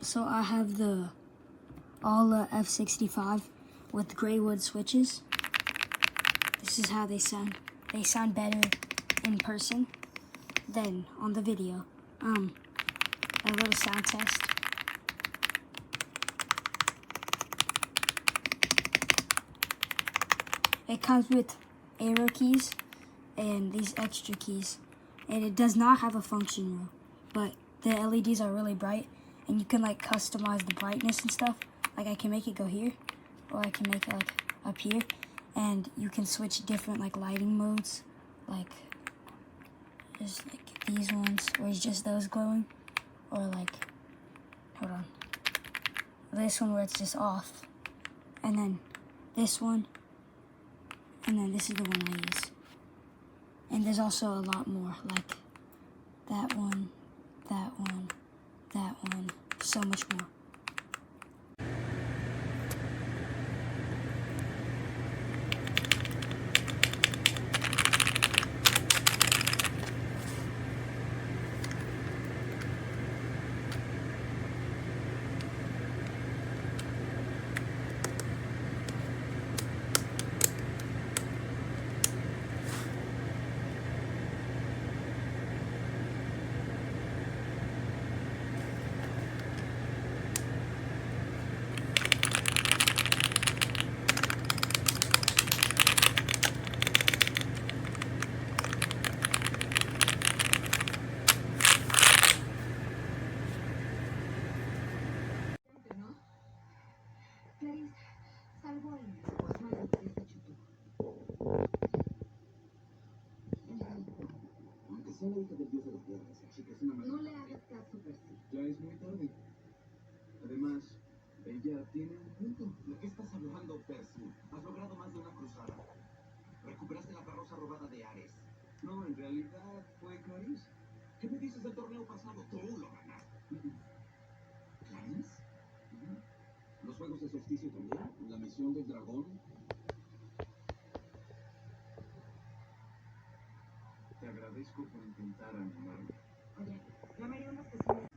So I have the Alla F65 with gray wood switches. This is how they sound. They sound better in person than on the video. A little sound test. It comes with arrow keys and these extra keys, and it does not have a function room, but the LEDs are really bright, and you can like customize the brightness and stuff. Like I can make it go here, or I can make it like up here, and you can switch different like lighting modes, like just like these ones where it's just those glowing, or like, hold on, this one where it's just off, and then this one, and then this is the one I use. And there's also a lot more, like that one, that one, that one, so much more. Salvo en los malos de este chuto. Aunque sea la hija del dios de los viernes, la chica es una mala. No le hagas caso, Percy. Ya es muy tarde. Además, ella tiene un punto. ¿De qué estás hablando, Percy? Has logrado más de una cruzada. Recuperaste la carroza robada de Ares. No, en realidad fue Clarice. ¿Qué me dices del torneo pasado? Tú lo ganaste. ¿Clarice? ¿Los juegos de solsticio también? ¿La misión del dragón? Te agradezco por intentar animarme. Oye, la mayoría de las personas